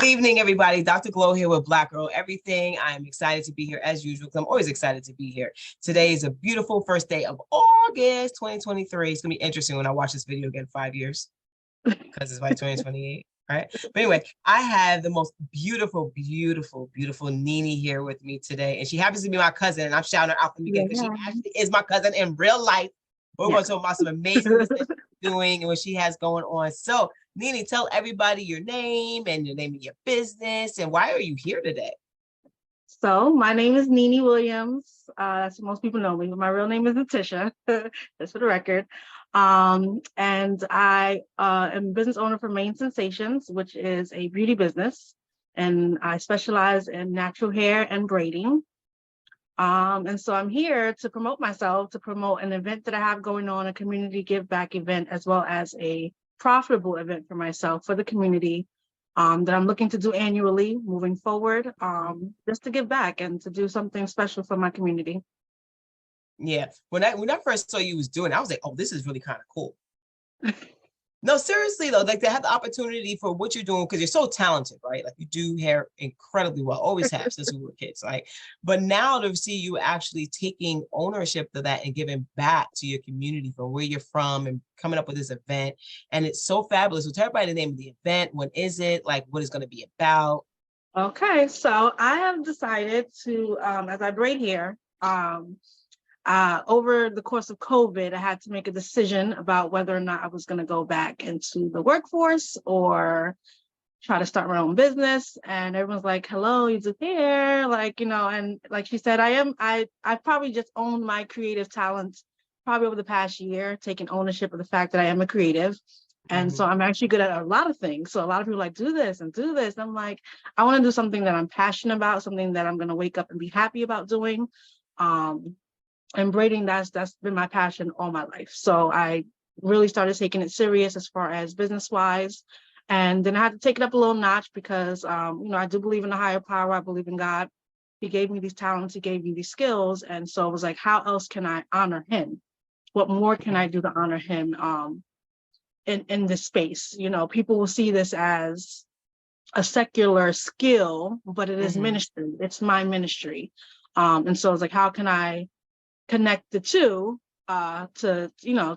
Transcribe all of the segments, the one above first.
evening, everybody. Dr. Glow here with Black Girl Everything. I'm excited to be here as usual because I'm always excited to be here. Today is a beautiful first day of August 2023. It's going to be interesting when I watch this video again 5 years because it's by 2028, right? But anyway, I have the most beautiful, beautiful, beautiful Nene here with me today. And she happens to be my cousin. And I'm shouting her out from the beginning because she actually is my cousin in real life. We're going to talk about some amazing things that she's doing and what she has going on. So, Nene, tell everybody your name and your name of your business and why are you here today? So my name is Nene Williams. That's what most people know me, but my real name is Natisha, just for the record. And I am business owner for Main Sensations, which is a beauty business. And I specialize in natural hair and braiding. And so I'm here to promote myself, to promote an event that I have going on, a community give back event, as well as a profitable event for myself, for the community, that I'm looking to do annually moving forward, just to give back and to do something special for my community. Yeah, when I first saw you was doing it, I was like, oh, this is really kind of cool. No, seriously though, like to have the opportunity for what you're doing because you're so talented, right? Like you do hair incredibly well, always have since we were kids. Like, but now to see you actually taking ownership of that and giving back to your community from where you're from and coming up with this event, and it's so fabulous. So tell everybody the name of the event. When is it? Like, what it's going to be about? Okay, so I have decided to, as I braid hair, over the course of COVID, I had to make a decision about whether or not I was going to go back into the workforce or try to start my own business. And everyone's like, hello, you do hair, like, and like she said, I've probably just owned my creative talents probably over the past year, taking ownership of the fact that I am a creative. And so I'm actually good at a lot of things. So a lot of people like, do this and do this. And I'm like, I want to do something that I'm passionate about, something that I'm going to wake up and be happy about doing. And braiding, that's been my passion all my life. So I really started taking it serious as far as business wise. And then I had to take it up a little notch because, I do believe in a higher power. I believe in God. He gave me these talents. He gave me these skills. And so it was like, how else can I honor him? What more can I do to honor him in this space? People will see this as a secular skill, but it is ministry. It's my ministry. And so it's like, how can I connect the two to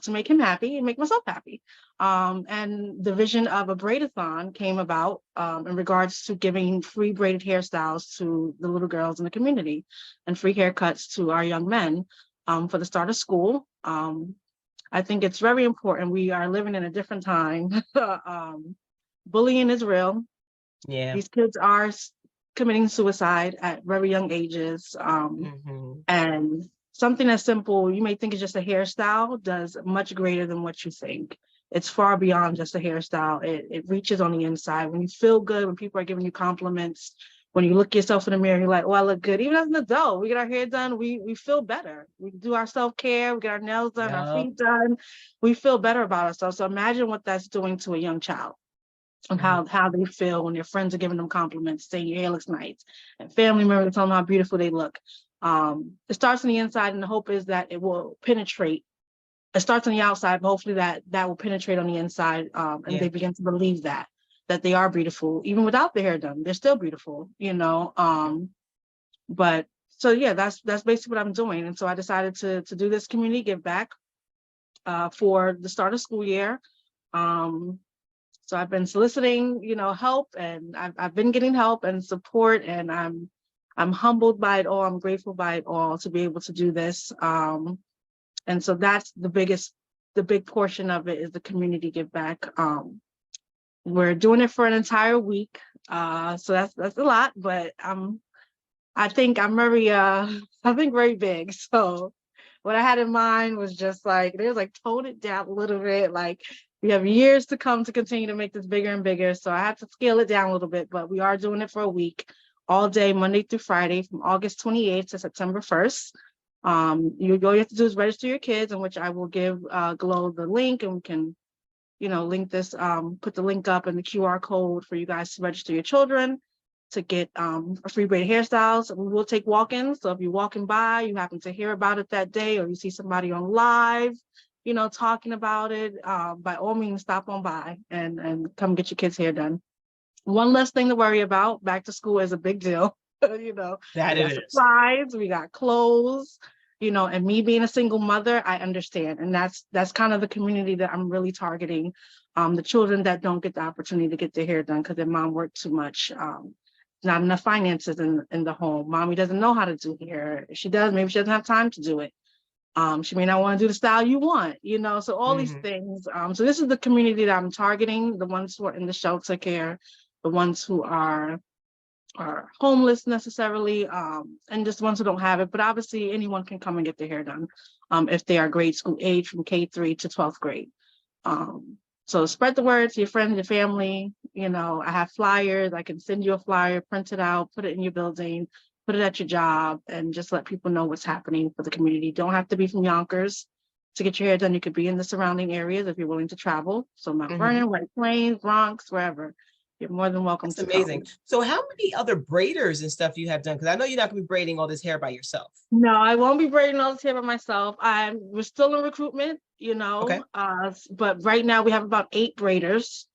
make him happy and make myself happy. And the vision of a braidathon came about in regards to giving free braided hairstyles to the little girls in the community and free haircuts to our young men for the start of school. I think it's very important. We are living in a different time. Bullying is real. Yeah. These kids are committing suicide at very young ages. And something as simple, you may think it's just a hairstyle, does much greater than what you think. It's far beyond just a hairstyle. It reaches on the inside. When you feel good, when people are giving you compliments, when you look yourself in the mirror, you're like, oh, I look good. Even as an adult, we get our hair done, we feel better. We do our self-care, we get our nails done, our feet done. We feel better about ourselves. So imagine what that's doing to a young child and how they feel when their friends are giving them compliments, saying your hair looks nice, and family members tell them how beautiful they look. It starts on the inside, and the hope is that it will penetrate. It starts on the outside, but hopefully that will penetrate on the inside, and they begin to believe that they are beautiful, even without their hair done. They're still beautiful, But so yeah, that's basically what I'm doing, and so I decided to do this community give back for the start of school year. So I've been soliciting, help, and I've been getting help and support, and I'm humbled by it all. I'm grateful by it all to be able to do this. And so that's the big portion of it is the community give back. We're doing it for an entire week. So that's a lot, but I think I'm very big. So what I had in mind was just like, there's like tone it down a little bit. Like we have years to come to continue to make this bigger and bigger. So I had to scale it down a little bit, but we are doing it for a week, all day, Monday through Friday, from August 28th to September 1st. All you have to do is register your kids, in which I will give Glow the link, and we can, link this, put the link up and the QR code for you guys to register your children to get a free braided hairstyles. We will take walk-ins. So if you're walking by, you happen to hear about it that day, or you see somebody on live, talking about it, by all means, stop on by and come get your kids' hair done. one less thing to worry about. Back to school is a big deal. You know, That we it got is. supplies, we got clothes, you know, and me being a single mother, I understand. And that's kind of the community that I'm really targeting. The children that don't get the opportunity to get their hair done because their mom worked too much. Not enough finances in the home. Mommy doesn't know how to do hair. If she does, maybe she doesn't have time to do it. She may not want to do the style you want, you know, so all these Mhm. things. So this is the community that I'm targeting, the ones who are in the shelter care, the ones who are homeless necessarily, and just ones who don't have it. But obviously anyone can come and get their hair done if they are grade school age from K3 to 12th grade. Um, so spread the word to your friends, your family. You know, I have flyers. I can send you a flyer, print it out, put it in your building, put it at your job, and just let people know what's happening for the community. You don't have to be from Yonkers to get your hair done. You could be in the surrounding areas if you're willing to travel. So Mount Mhm. Vernon, White Plains, Bronx, wherever. You're more than welcome That's to amazing. come. So how many other braiders and stuff you have done? Because I know you're not gonna be braiding all this hair by yourself. No, I won't be braiding all this hair by myself. We're still in recruitment, you Okay. know, but right now we have about 8 braiders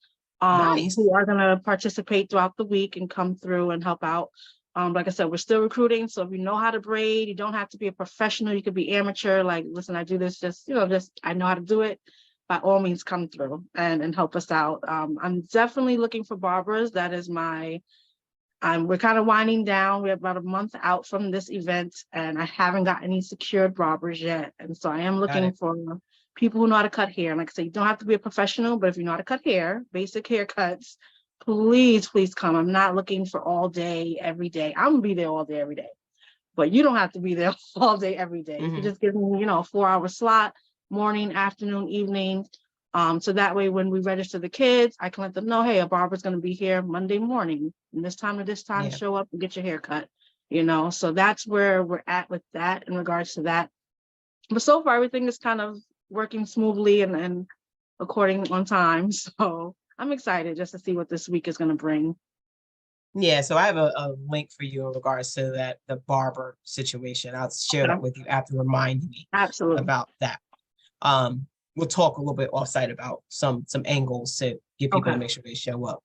Nice. who are gonna participate throughout the week and come through and help out. Like I said, we're still recruiting. So if you know how to braid, you don't have to be a professional, you could be amateur, like, listen, I do this just, you know, just I know how to do it. By all means, come through and help us out. I'm definitely looking for barbers. That is my we're kind of winding down. We're about a month out from this event, and I haven't got any secured barbers yet. And so I am Got looking it. for people who know how to cut hair. And like I said, you don't have to be a professional, but if you know how to cut hair, basic haircuts, please, please come. I'm not looking for all day, every day. I'm gonna be there all day, every day. But you don't have to be there all day, every day. You can Mhm. just give me, you know, a 4-hour slot, morning, afternoon, evening. So that way, when we register the kids, I can let them know, hey, a barber's going to be here Monday morning, and this time to this time, Yeah. show up and get your hair cut. You know, so that's where we're at with that in regards to that. But so far, everything is kind of working smoothly and according on time. So I'm excited just to see what this week is going to bring. Yeah, so I have a link for you in regards to that the barber situation. I'll share Okay. that with you after reminding me Absolutely. about that. Um, we'll talk a little bit offsite about some angles to get people Okay. to make sure they show up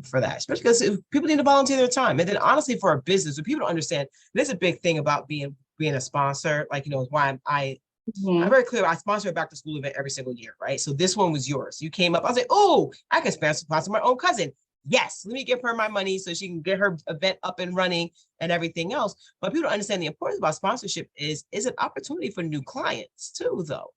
for that, especially because people need to volunteer their time. And then honestly, for a business, when people don't understand, there's a big thing about being a sponsor. Like, you know, why I'm Mhm. very clear. I sponsor a back to school event every single year, right? So this one was yours. You came up. I was like, oh, I can sponsor my own cousin. Yes, let me give her my money so she can get her event up and running and everything else. But people don't understand the importance about sponsorship is an opportunity for new clients too, though.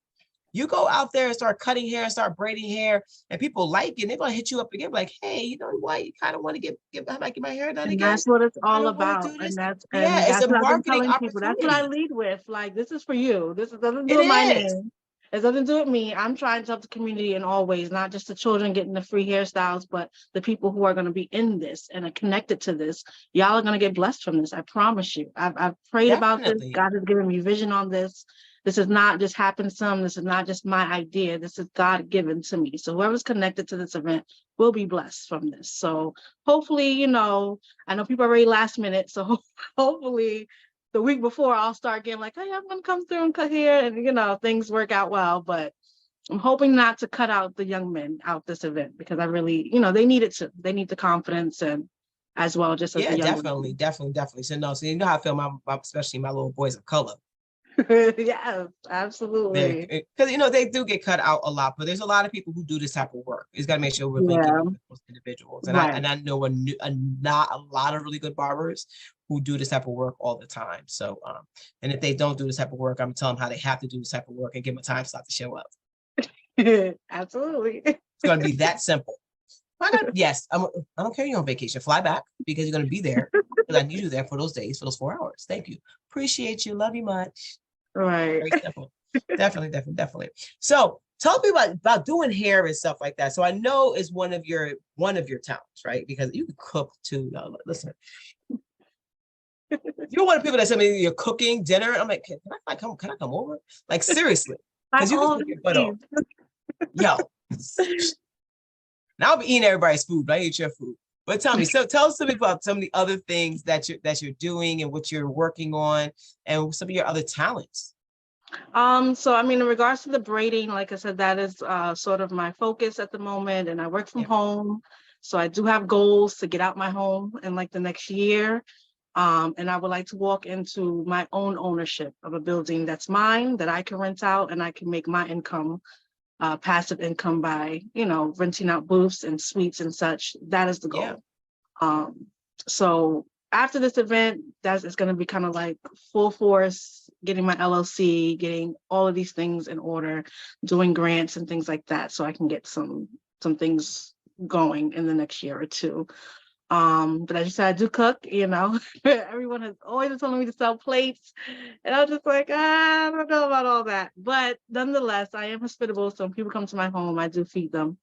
You go out there and start cutting hair and start braiding hair, and people like it. And they're gonna hit you up again, like, "Hey, you know what? You kind of want to get like get my hair done And again. that's what it's Kind all of want to about. do And this." that's Yeah, and it's a that's what I've been marketing telling people. That's what I opportunity. lead with. Like, this is for you. This doesn't do It with my is name. It doesn't do with me. I'm trying to help the community in all ways, not just the children getting the free hairstyles, but the people who are going to be in this and are connected to this. Y'all are going to get blessed from this. I promise you. I've prayed about this. definitely. God has given me vision on this. This is not just happen some. This is not just my idea. This is God given to me. So whoever's connected to this event will be blessed from this. So hopefully, you know, I know people are very last minute. So hopefully the week before I'll start getting like, hey, I'm gonna come through and cut here, and you know, things work out well. But I'm hoping not to cut out the young men out this event because I really, you know, they need it too. They need the confidence and as well just as the Yeah, young definitely, women. definitely, definitely. So no, so you know how I feel. Especially my little boys of color. Yes, They're absolutely. because you know they do get cut out a lot, but there's a lot of people who do this type of work. It's got to make sure we're linking Yeah, you with those individuals, and right. I know not a lot of really good barbers who do this type of work all the time. So and if they don't do this type of work, I'm telling them how they have to do this type of work and give them a time slot to show up. Absolutely. It's going to be that simple. Yes, I don't care you're on vacation. Fly back because you're going to be there because I need you there for those days for those 4 hours. Thank you, appreciate you, love you much. Right. Very simple. Definitely, definitely, definitely. So tell me about doing hair and stuff like that. So I know is one of your talents, right? Because you can cook too. Listen, you're one of the people that send me you're cooking dinner. I'm like, can I come over? Like seriously, By because you can all cook your butt off. means. Yo, now I'll be eating everybody's food, but I eat your food. But tell me, so tell us something about some of the other things that you're doing and what you're working on and some of your other talents. So I mean, in regards to the braiding, like I said, that is sort of my focus at the moment, and I work from Yeah. home. So I do have goals to get out my home in like the next year. And I would like to walk into my own ownership of a building that's mine, that I can rent out, and I can make my income, passive income by, renting out booths and suites and such. That is the Yeah. goal. So after this event, it's going to be kind of like full force, getting my LLC, getting all of these things in order, doing grants and things like that, so I can get some things going in the next year or two. But as you said, I do cook, everyone has always been telling me to sell plates. And I was just like, I don't know about all that. But nonetheless, I am hospitable. So when people come to my home, I do feed them.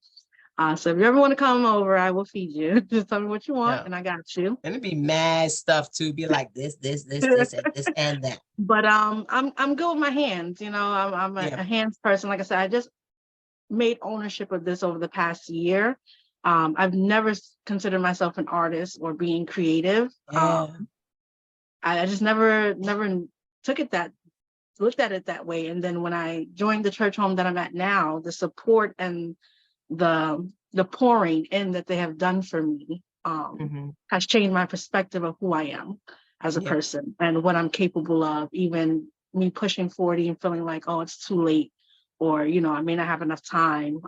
So if you ever want to come over, I will feed you. Just tell me what you want, Yeah. and I got you. And it'd be mad stuff too. Be like this, and this and that. But I'm good with my hands. I'm a hands person. Like I said, I just made ownership of this over the past year. I've never considered myself an artist or being creative. Yeah. I just never looked at it that way. And then when I joined the church home that I'm at now, the support and the pouring in that they have done for me has changed my perspective of who I am as a person and what I'm capable of. Even me pushing 40 and feeling like, oh, it's too late, or I may not have enough time.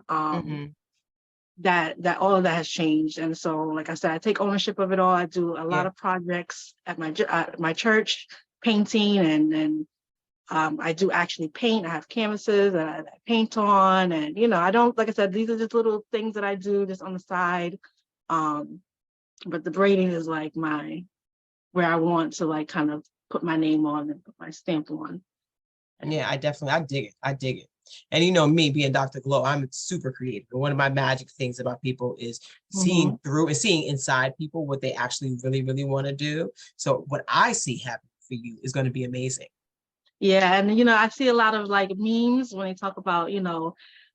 That all of that has changed. And so, like I said, I take ownership of it all. I do a lot of projects at my church, painting, and I do actually paint. I have canvases that I paint on, and I don't, like I said, these are just little things that I do just on the side. But the braiding is like where I want to like kind of put my name on and put my stamp on. Yeah, I dig it. I dig it. And me being Dr. Glow, I'm super creative. And one of my magic things about people is seeing through and seeing inside people what they actually really, really want to do. So what I see happen for you is going to be amazing. Yeah, and I see a lot of like memes when they talk about,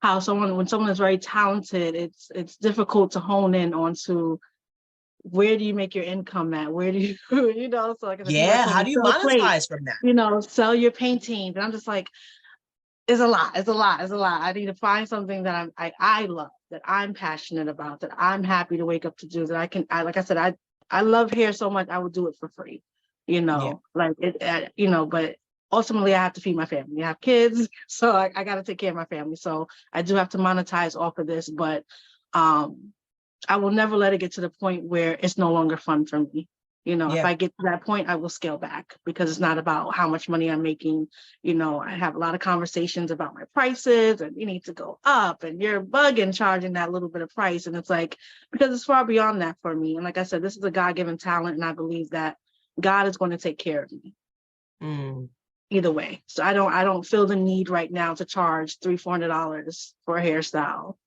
how when someone is very talented, it's difficult to hone in onto where do you make your income at? Where do you, so like if people How do you monetize from that? Sell your paintings. And I'm just like, it's a lot. I need to find something that I love, that I'm passionate about, that I'm happy to wake up to do, that like I said, I love hair so much, I would do it for free, like it, but ultimately I have to feed my family. I have kids, so I got to take care of my family. So I do have to monetize off of this, but I will never let it get to the point where it's no longer fun for me. If I get to that point, I will scale back, because it's not about how much money I'm making. I have a lot of conversations about my prices, and you need to go up, and you're bugging charging that little bit of price. And it's like, because it's far beyond that for me. And like I said, this is a God-given talent, and I believe that God is going to take care of me. Either way. So I don't feel the need right now to charge $300-$400 for a hairstyle.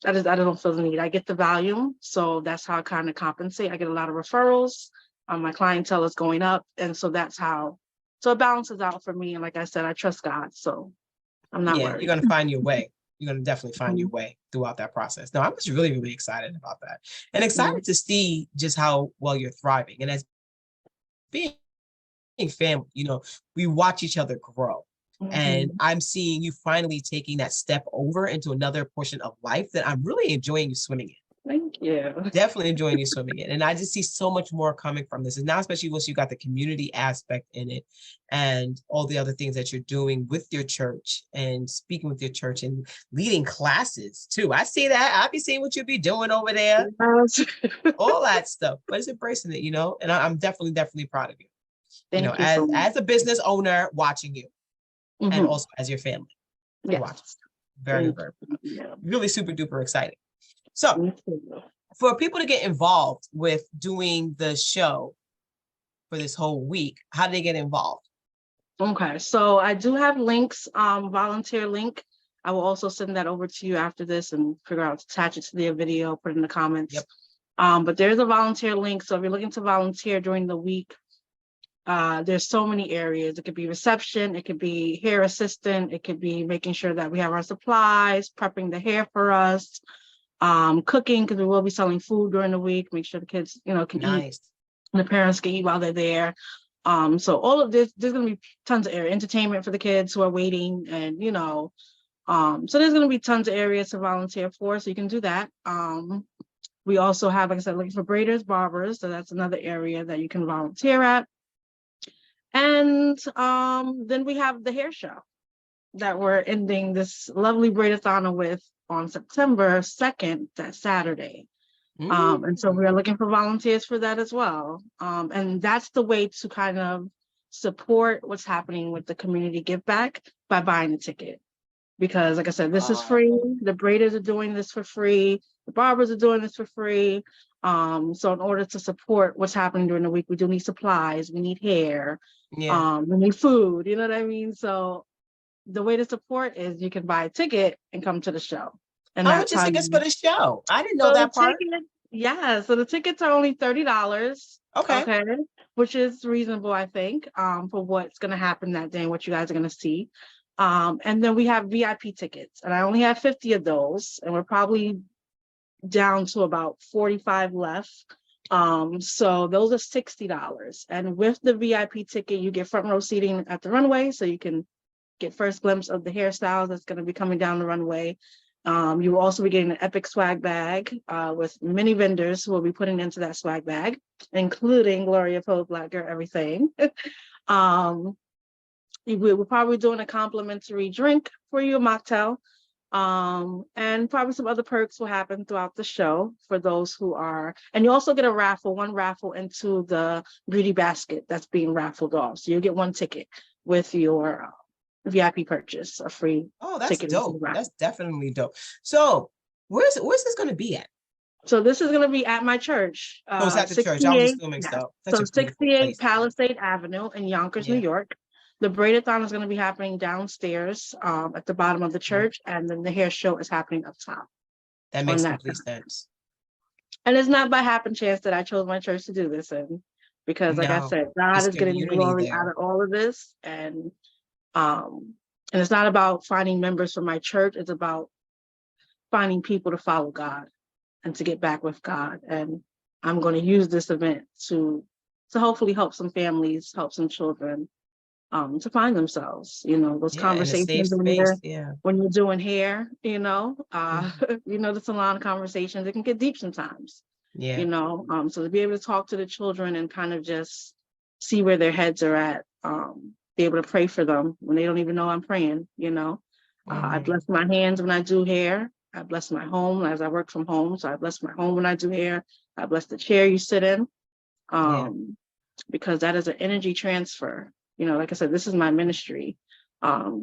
I don't feel the need. I get the volume, so that's how I kind of compensate. I get a lot of referrals. My clientele is going up, and so that's how. So it balances out for me. And like I said, I trust God, so I'm not worried. You're gonna find your way. You're gonna definitely find your way throughout that process. No, I'm just really, really excited about that, and excited to see just how well you're thriving. And as being family, we watch each other grow. And I'm seeing you finally taking that step over into another portion of life that I'm really enjoying you swimming in. Thank you. Definitely enjoying you swimming in. And I just see so much more coming from this. And now, especially once you got the community aspect in it and all the other things that you're doing with your church and speaking with your church and leading classes too. I see that. I be seeing what you be doing over there. All that stuff. But it's embracing it, and I'm definitely, definitely proud of you. Thank you so much. As a business owner watching you. And also as your family. Watch. Very, very, really super duper exciting. So for people to get involved with doing the show for this whole week, how do they get involved? Okay, so I do have links, volunteer link. I will also send that over to you after this and figure out to attach it to the video, put it in the comments. But there's a volunteer link. So if you're looking to volunteer during the week, there's so many areas. It could be reception, it could be hair assistant, it could be making sure that we have our supplies, prepping the hair for us, cooking, because we will be selling food during the week, make sure the kids, can eat, and the parents can eat while they're there. So all of this, there's going to be tons of area, entertainment for the kids who are waiting, and, So there's going to be tons of areas to volunteer for, so you can do that. We also have, like I said, looking for braiders, barbers, so that's another area that you can volunteer at. And then we have the hair show that we're ending this lovely braidathon with on September 2nd, that Saturday. And so we're looking for volunteers for that as well. And that's the way to kind of support what's happening with the community give back by buying a ticket. Because like I said, this is free. The braiders are doing this for free. The barbers are doing this for free. So in order to support what's happening during the week, we do need supplies, we need hair, we need food, you know what I mean? So the way to support is you can buy a ticket and come to the show. And how that's much is how tickets you for the show? I didn't know so that the part. so the tickets are only $30. Okay. Okay, which is reasonable, I think, for what's gonna happen that day and what you guys are gonna see. And then we have VIP tickets, and I only have 50 of those, and we're probably down to about 45 left. So those are $60. And with the VIP ticket, you get front row seating at the runway, so you can get first glimpse of the hairstyles that's going to be coming down the runway. You will also be getting an epic swag bag with many vendors who will be putting into that swag bag, including Gloria Poe, Black Girl Everything. We're probably doing a complimentary drink for you, a mocktail. And probably some other perks will happen throughout the show for those who are, and you also get one raffle into the beauty basket that's being raffled off. So you'll get one ticket with your VIP purchase, a free that's ticket. dope. That's definitely dope. So where's this going to be at? So this is going to be at my church. It's at the church. I was assuming so. So 68 Palisade Avenue in Yonkers, New York. The braidathon is going to be happening downstairs at the bottom of the church, and then the hair show is happening up top. That makes complete sense. And it's not by happen chance that I chose my church to do this in, because like I said, God is getting the glory out of all of this. And it's not about finding members for my church. It's about finding people to follow God and to get back with God. And I'm going to use this event to hopefully help some families, help some children to find themselves, those conversations when you're doing hair, the salon conversations, it can get deep sometimes, so to be able to talk to the children and kind of just see where their heads are at, be able to pray for them when they don't even know I'm praying, I bless my hands when I do hair. I bless my home as I work from home. So I bless my home when I do hair. I bless the chair you sit in, because that is an energy transfer. Like I said, this is my ministry.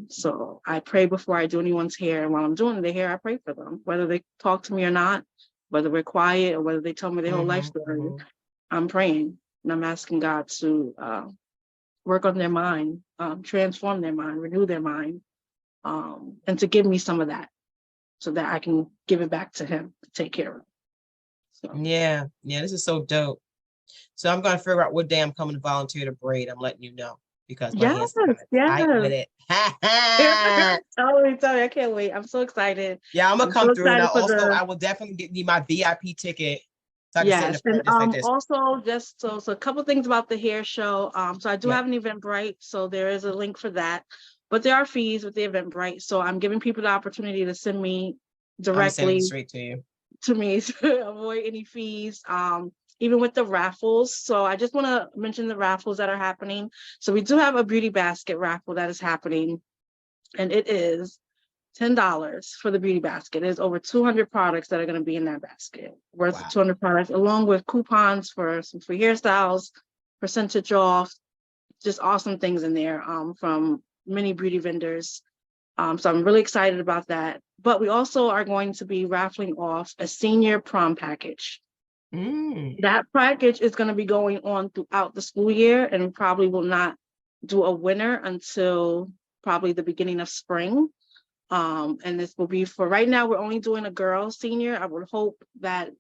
So I pray before I do anyone's hair. And while I'm doing their hair, I pray for them, whether they talk to me or not, whether we're quiet or whether they tell me their whole life story. I'm praying and I'm asking God to work on their mind, transform their mind, renew their mind, and to give me some of that so that I can give it back to him to take care of. So. Yeah, this is so dope. So I'm going to figure out what day I'm coming to volunteer to braid. I'm letting you know, because my hands are tight with it. Totally, I can't wait. I'm so excited. Yeah, I'm gonna come through. And I will definitely get you my VIP ticket. So yes, and also just so a couple of things about the hair show. So I do have an Eventbrite, so there is a link for that. But there are fees with the Eventbrite, so I'm giving people the opportunity to send me directly straight to you, to me, to avoid any fees. Even with the raffles. So I just want to mention the raffles that are happening. So we do have a beauty basket raffle that is happening, and it is $10 for the beauty basket. There's over 200 products that are going to be in that basket, worth 200 products, along with coupons for some free hairstyles, percentage off, just awesome things in there from many beauty vendors. So I'm really excited about that. But we also are going to be raffling off a senior prom package. That package is going to be going on throughout the school year, and we probably will not do a winner until probably the beginning of spring. And this will be for right now, we're only doing a girl senior. I would hope that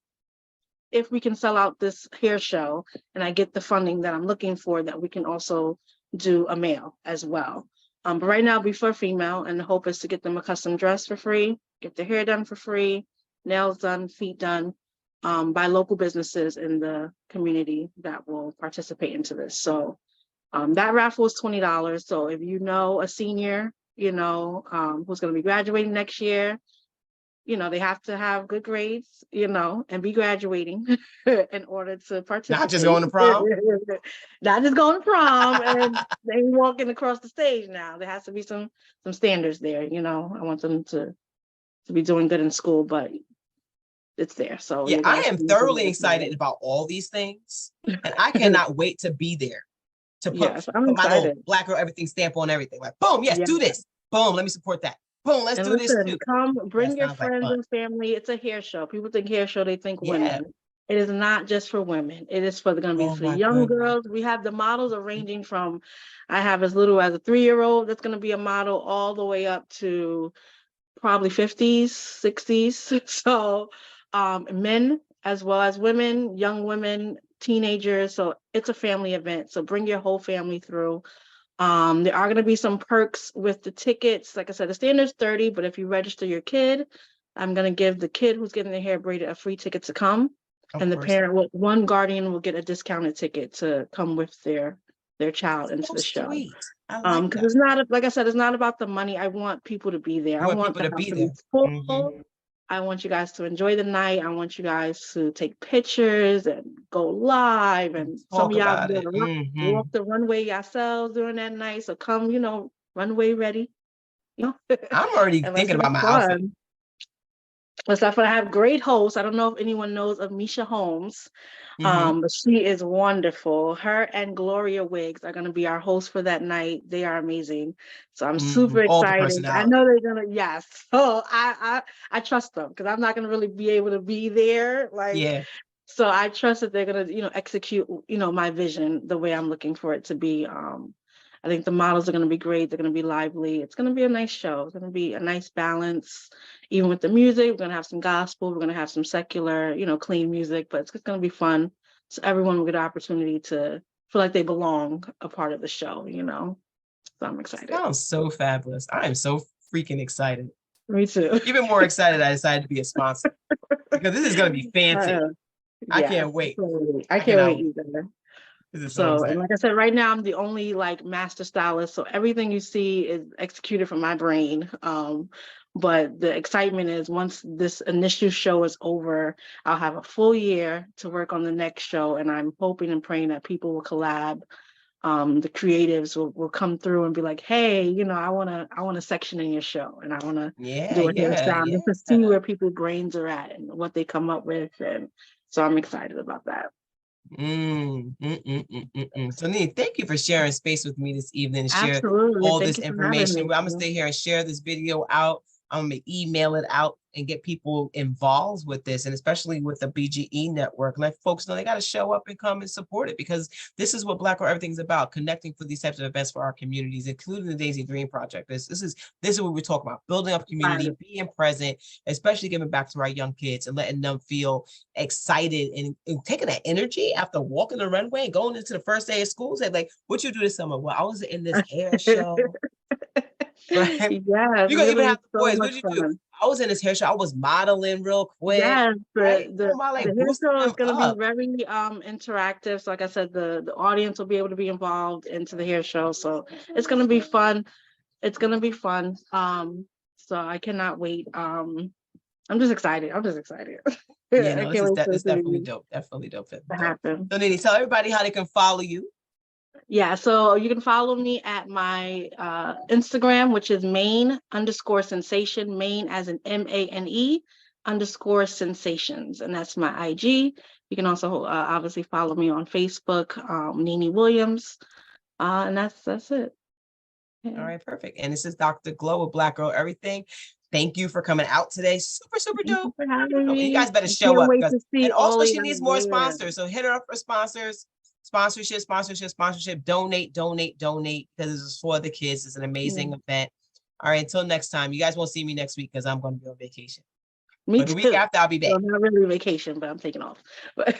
if we can sell out this hair show and I get the funding that I'm looking for, that we can also do a male as well. But right now, before female, and the hope is to get them a custom dress for free, get their hair done for free, nails done, feet done, by local businesses in the community that will participate into this. So that raffle is $20. So if you know a senior you know, who's going to be graduating next year. You know, they have to have good grades, you know, and be graduating in order to participate. Not just going to prom. Not just going to prom and they walking across the stage now. There has to be some standards there, you know. I want them to be doing good in school, but it's there. So yeah, I am thoroughly excited about all these things. And I cannot wait to be there to put I'm my little excited. Black Girl Everything stamp on everything. Like, boom, yes, do this. Boom, let me support that. Boom, let's do this too. Come, bring your friends and family. It's a hair show. People think hair show, they think women. It is not just for women. It is for going to be for young girls. We have the models are ranging from, I have as little as a 3-year-old that's going to be a model all the way up to probably 50s, 60s. So men as well as women, young women, teenagers. So it's a family event. So bring your whole family through. There are going to be some perks with the tickets. Like I said, the standard's $30, but if you register your kid, I'm going to give the kid who's getting their hair braided a free ticket to come. And the parent, one guardian will get a discounted ticket to come with their child into the show. Because it's not, like I said, it's not about the money. I want people to be there. I want people to be there. Full. I want you guys to enjoy the night. I want you guys to take pictures and go live. And some of y'all walk the runway yourselves during that night. So come, you know, runway ready. You know? I'm already thinking about my outfit. Let's not I have great hosts. I don't know if anyone knows of Misha Holmes. But she is wonderful. Her and Gloria Wiggs are going to be our hosts for that night. They are amazing. So I'm super excited. I know they're going to, yes. So I trust them because I'm not going to really be able to be there. So I trust that they're going to, you know, execute, you know, my vision the way I'm looking for it to be. I think the models are going to be great. They're going to be lively. It's going to be a nice show. It's going to be a nice balance. Even with the music, we're going to have some gospel. We're going to have some secular, you know, clean music, but it's going to be fun. So everyone will get an opportunity to feel like they belong a part of the show, you know? So I'm excited. Sounds so fabulous. I am so freaking excited. Me too. Even more excited I decided to be a sponsor because this is going to be fancy. I can't wait. I can't wait either. So and like I said, right now I'm the only like master stylist. So everything you see is executed from my brain. But the excitement is once this initial show is over, I'll have a full year to work on the next show. And I'm hoping and praying that people will collab. The creatives will come through and be like, hey, you know, I want a section in your show and I want to do a hairstyle just to see where people's brains are at and what they come up with. And so I'm excited about that. So Nene, thank you for sharing space with me this evening. Share all this information. I'm gonna stay here and share this video out. I'm gonna email it out and get people involved with this, and especially with the BGE network. Let folks know they got to show up and come and support it because this is what Black Girl Everything is about: connecting for these types of events for our communities, including the Daisy Dream Project. This is what we're talking about: building up community, being present, especially giving back to our young kids and letting them feel excited and taking that energy after walking the runway and going into the first day of school. Say like, "What you do this summer?" Well, I was in this hair show. Right? Yeah, you gonna even have the boys. What did you do? I was in this hair show. I was modeling real quick. Yes, the hair show is going to be very interactive. So like I said, the audience will be able to be involved into the hair show. So it's going to be fun. It's going to be fun. So I cannot wait. I'm just excited. Yeah, no, it's definitely dope. Definitely dope. To happen. So Nene, tell everybody how they can follow you. Yeah, so you can follow me at my Instagram, which is Mane_Sensation, Mane as in MANE_Sensations, and that's my IG. You can also obviously follow me on Facebook, Nene Williams, and that's it. Yeah. All right, perfect. And this is Dr. Glow with Black Girl Everything. Thank you for coming out today. Super dope. You guys better show up. And also she needs more sponsors. So hit her up for sponsors. Sponsorship, donate, because this is for the kids. It's an amazing event. All right, until next time. You guys won't see me next week because I'm going to be on vacation. But the week after, I'll be back. Well, not really vacation, but I'm taking off. But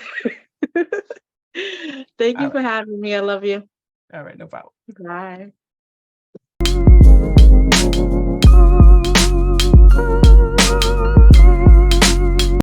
thank you for having me. I love you. All right, no problem. Bye.